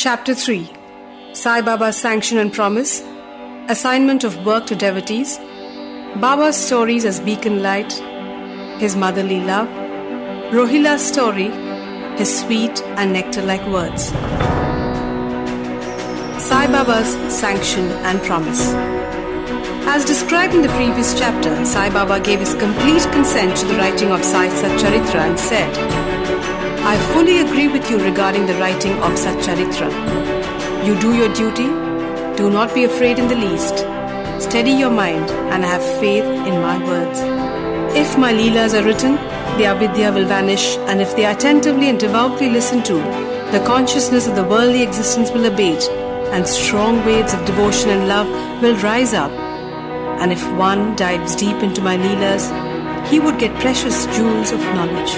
Chapter 3. Sai Baba's Sanction and Promise. Assignment of work to devotees. Baba's stories as beacon light. His mother Leela. Rohila's story. His sweet and nectar-like words. Sai Baba's Sanction and Promise. As described in the previous chapter, Sai Baba gave his complete consent to the writing of Sai Satcharitra and said, I fully agree with you regarding the writing of Satcharitra. You do your duty, do not be afraid in the least. Steady your mind and have faith in my words. If my Leelas are written, their vidya will vanish, and if they are attentively and devoutly listened to, the consciousness of the worldly existence will abate, and strong waves of devotion and love will rise up. And if one dives deep into my Leelas, he would get precious jewels of knowledge.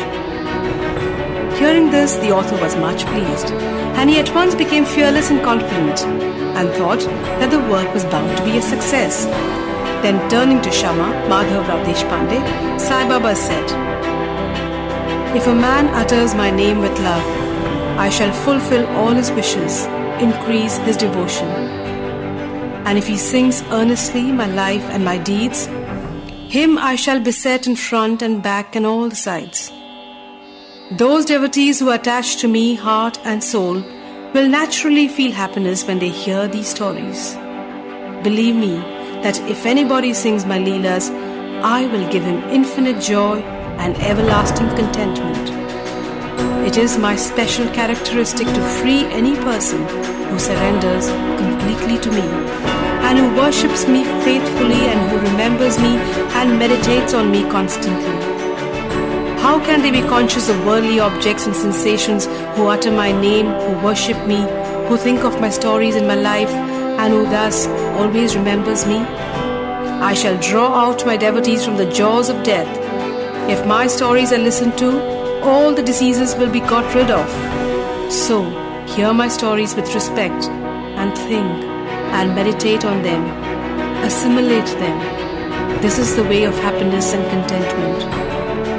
Hearing this, the author was much pleased, and he at once became fearless and confident, and thought that the work was bound to be a success. Then turning to Shama, Madhav Rao Deshpande, Sai Baba said, If a man utters my name with love, I shall fulfill all his wishes, increase his devotion. And if he sings earnestly my life and my deeds, him I shall beset in front and back and all the sides. Those devotees who are attached to me, heart and soul, will naturally feel happiness when they hear these stories. Believe me that if anybody sings my Leelas, I will give him infinite joy and everlasting contentment. It is my special characteristic to free any person who surrenders completely to me, and who worships me faithfully and who remembers me and meditates on me constantly. How can they be conscious of worldly objects and sensations who utter my name, who worship me, who think of my stories and my life, and who thus always remembers me? I shall draw out my devotees from the jaws of death. If my stories are listened to, all the diseases will be got rid of. So, hear my stories with respect, and think, and meditate on them. Assimilate them. This is the way of happiness and contentment.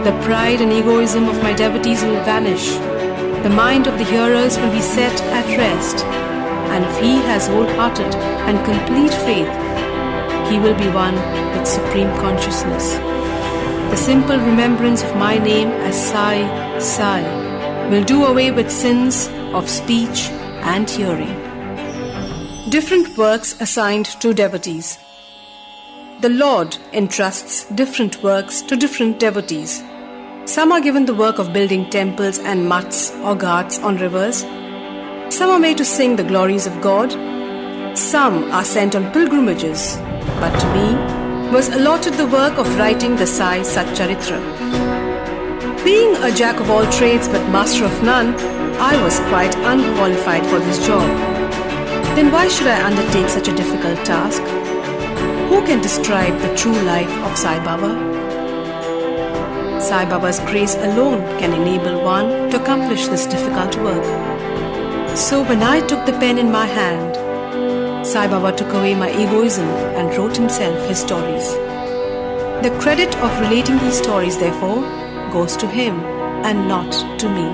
The pride and egoism of my devotees will vanish. The mind of the hearers will be set at rest. And if he has wholehearted and complete faith, he will be one with supreme consciousness. The simple remembrance of my name as Sai will do away with sins of speech and hearing. Different works assigned to devotees. The Lord entrusts different works to different devotees. Some are given the work of building temples and mutts or ghats on rivers. Some are made to sing the glories of God. Some are sent on pilgrimages. But to me was allotted the work of writing the Sai Satcharitra. Being a jack of all trades but master of none, I was quite unqualified for this job. Then why should I undertake such a difficult task? Who can describe the true life of Sai Baba? Sai Baba's grace alone can enable one to accomplish this difficult work. So when I took the pen in my hand, Sai Baba took away my egoism and wrote himself his stories. The credit of relating these stories, therefore, goes to him and not to me.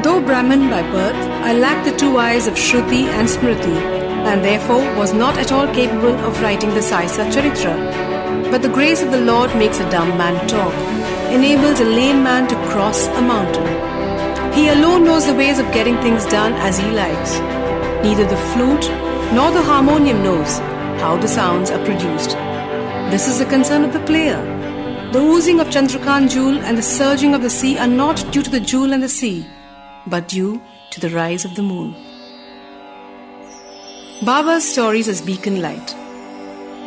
Though Brahmin by birth, I lacked the two eyes of Shruti and Smriti, and therefore was not at all capable of writing the Sai Satcharitra. But the grace of the Lord makes a dumb man talk, enables a lame man to cross a mountain. He alone knows the ways of getting things done as he likes. Neither the flute nor the harmonium knows how the sounds are produced. This is the concern of the player. The oozing of Chandrakant jewel and the surging of the sea are not due to the jewel and the sea, but due to the rise of the moon. Baba's stories as beacon light.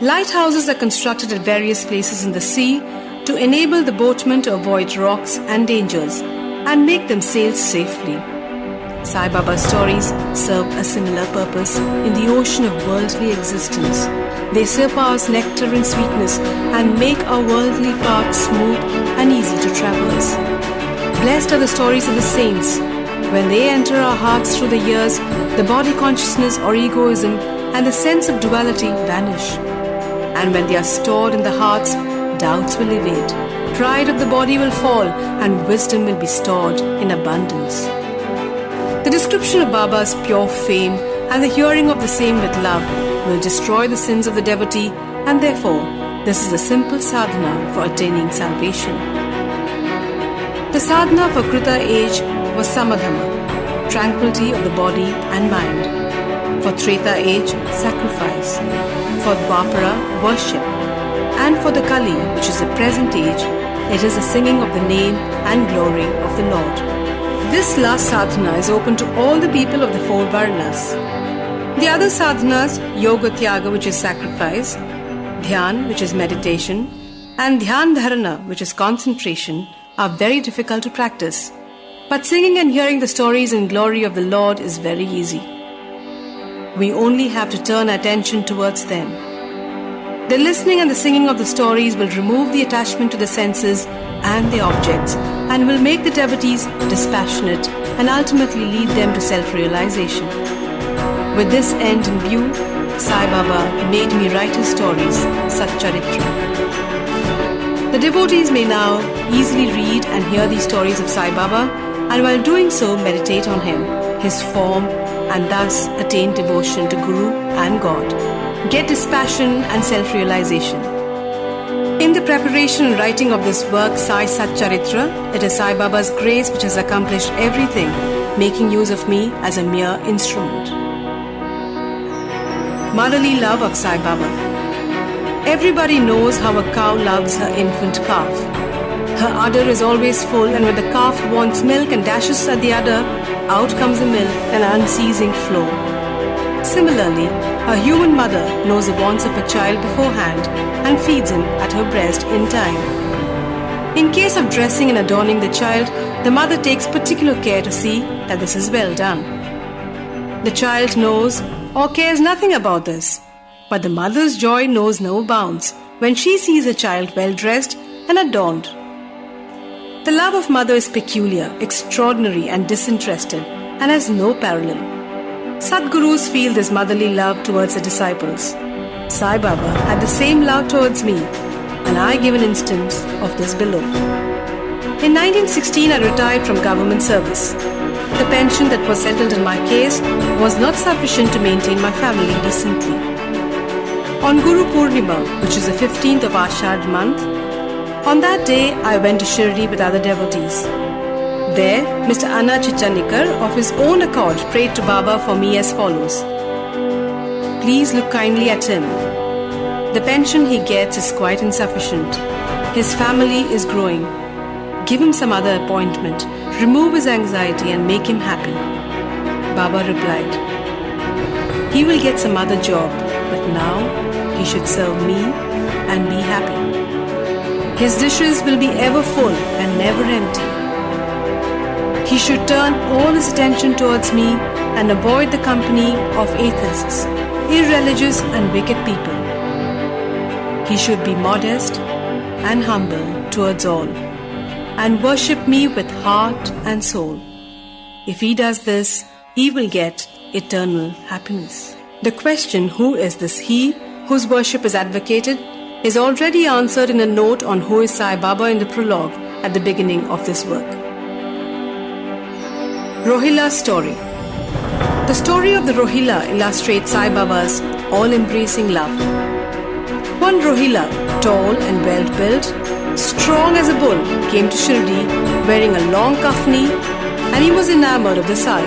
Lighthouses are constructed at various places in the sea to enable the boatmen to avoid rocks and dangers and make them sail safely. Sai Baba's stories serve a similar purpose in the ocean of worldly existence. They surpass nectar and sweetness and make our worldly path smooth and easy to traverse. Blessed are the stories of the saints. When they enter our hearts through the years, the body consciousness or egoism and the sense of duality vanish. And when they are stored in the hearts, doubts will evade. Pride of the body will fall and wisdom will be stored in abundance. The description of Baba's pure fame and the hearing of the same with love will destroy the sins of the devotee, and therefore this is a simple sadhana for attaining salvation. The sadhana for Krita age was samadhana, tranquility of the body and mind. For Treta age, sacrifice. For Dwapara, worship. And for the Kali, which is the present age, it is the singing of the name and glory of the Lord. This last sadhana is open to all the people of the four varnas. The other sadhanas, Yoga Tyaga, which is sacrifice, Dhyan, which is meditation, and Dhyan Dharana, which is concentration, are very difficult to practice. But singing and hearing the stories and glory of the Lord is very easy. We only have to turn attention towards them. The listening and the singing of the stories will remove the attachment to the senses and the objects, and will make the devotees dispassionate and ultimately lead them to self-realization. With this end in view, Sai Baba made me write his stories, Satcharitra. The devotees may now easily read and hear these stories of Sai Baba, and while doing so meditate on him, his form, and thus attain devotion to Guru and God. Get dispassion and self-realization. In the preparation and writing of this work, Sai Satcharitra, it is Sai Baba's grace which has accomplished everything, making use of me as a mere instrument. Motherly love of Sai Baba. Everybody knows how a cow loves her infant calf. Her udder is always full, and when the calf wants milk and dashes at the udder, out comes the milk in an unceasing flow. Similarly, a human mother knows the wants of a child beforehand and feeds him at her breast in time. In case of dressing and adorning the child, the mother takes particular care to see that this is well done. The child knows or cares nothing about this, but the mother's joy knows no bounds when she sees her child well dressed and adorned. The love of mother is peculiar, extraordinary and disinterested, and has no parallel. Sadgurus feel this motherly love towards the disciples. Sai Baba had the same love towards me, and I give an instance of this below. In 1916, I retired from government service. The pension that was settled in my case was not sufficient to maintain my family decently. On Guru Purnima, which is the 15th of Ashad month, on that day I went to Shirdi with other devotees. There, Mr. Anna Chichanikar of his own accord prayed to Baba for me as follows. Please look kindly at him. The pension he gets is quite insufficient. His family is growing. Give him some other appointment, remove his anxiety and make him happy. Baba replied, he will get some other job, but now he should serve me and be happy. His dishes will be ever full and never empty. He should turn all his attention towards me and avoid the company of atheists, irreligious and wicked people. He should be modest and humble towards all, and worship me with heart and soul. If he does this, he will get eternal happiness. The question, who is this he whose worship is advocated, is already answered in a note on who is Sai Baba in the prologue at the beginning of this work. Rohilla's story. The story of the Rohilla illustrates Sai Baba's all-embracing love. One Rohilla, tall and well-built, strong as a bull, came to Shirdi wearing a long kafni, and he was enamored of the Sai.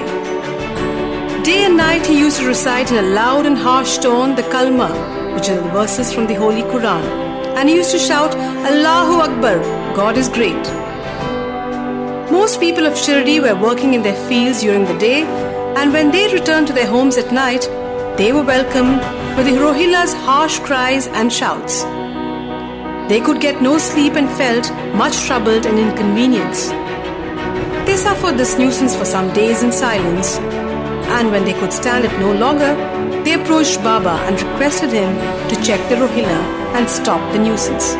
Day and night he used to recite in a loud and harsh tone the Kalma, which are the verses from the Holy Quran, and he used to shout, Allahu Akbar, God is great. Most people of Shirdi were working in their fields during the day, and when they returned to their homes at night, they were welcomed with the Rohilla's harsh cries and shouts. They could get no sleep and felt much troubled and inconvenienced. They suffered this nuisance for some days in silence, and when they could stand it no longer, they approached Baba and requested him to check the Rohilla and stop the nuisance.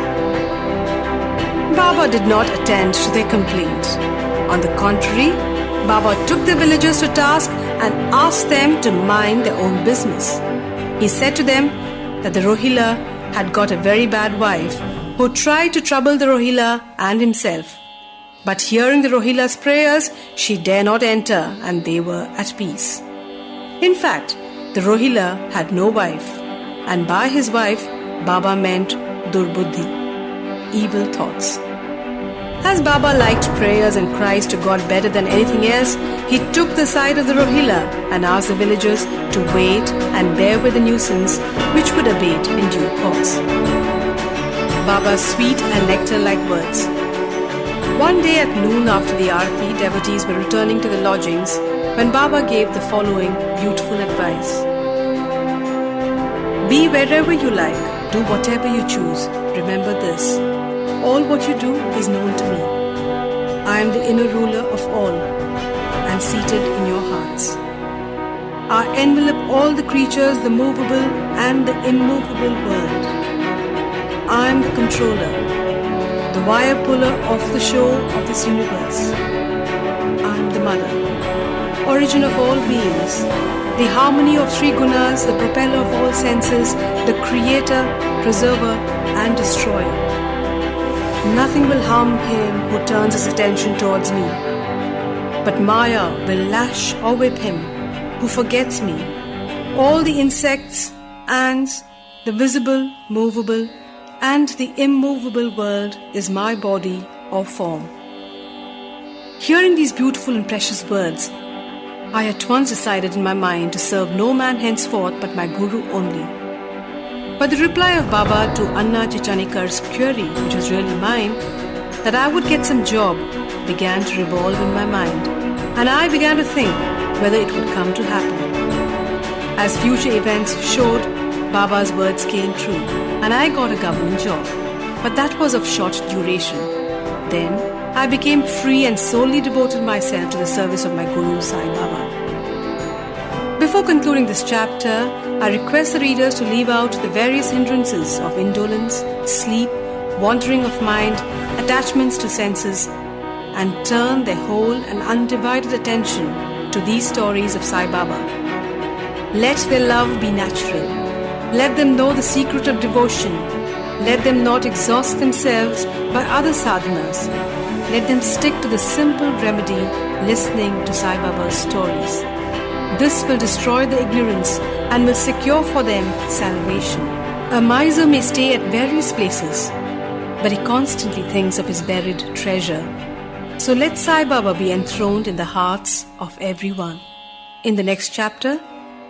Baba did not attend to their complaint. On the contrary, Baba took the villagers to task and asked them to mind their own business. He said to them that the Rohilla had got a very bad wife who tried to trouble the Rohilla and himself. But hearing the Rohilla's prayers, she dare not enter, and they were at peace. In fact, the Rohilla had no wife, and by his wife, Baba meant Durbuddhi, evil thoughts. As Baba liked prayers and cries to God better than anything else, he took the side of the Rohilla and asked the villagers to wait and bear with the nuisance, which would abate in due course. Baba's sweet and nectar-like words. One day at noon after the Aarti, devotees were returning to the lodgings when Baba gave the following beautiful advice. Be wherever you like, do whatever you choose. Remember this, all what you do is known to me. I am the inner ruler of all and seated in your hearts. I envelop all the creatures, the movable and the immovable world. I am the controller, the wire puller of the show of this universe. I am the mother, origin of all beings, the harmony of three gunas, the propeller of all senses, the creator, preserver and destroyer. Nothing will harm him who turns his attention towards me, but Maya will lash or whip him who forgets me. All the insects, ants, the visible, movable, and the immovable world is my body or form. Hearing these beautiful and precious words, I at once decided in my mind to serve no man henceforth but my Guru only. But the reply of Baba to Anna Chichanikar's query, which was really mine, that I would get some job, began to revolve in my mind, and I began to think whether it would come to happen. As future events showed, Baba's words came true, and I got a government job, but that was of short duration. Then I became free and solely devoted myself to the service of my Guru Sai Baba. Before concluding this chapter, I request the readers to leave out the various hindrances of indolence, sleep, wandering of mind, attachments to senses, and turn their whole and undivided attention to these stories of Sai Baba. Let their love be natural. Let them know the secret of devotion. Let them not exhaust themselves by other sadhanas. Let them stick to the simple remedy, listening to Sai Baba's stories. This will destroy the ignorance and will secure for them salvation. A miser may stay at various places, but he constantly thinks of his buried treasure. So let Sai Baba be enthroned in the hearts of everyone. In the next chapter,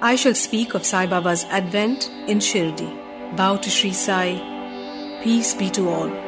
I shall speak of Sai Baba's advent in Shirdi. Bow to Shri Sai. Peace be to all.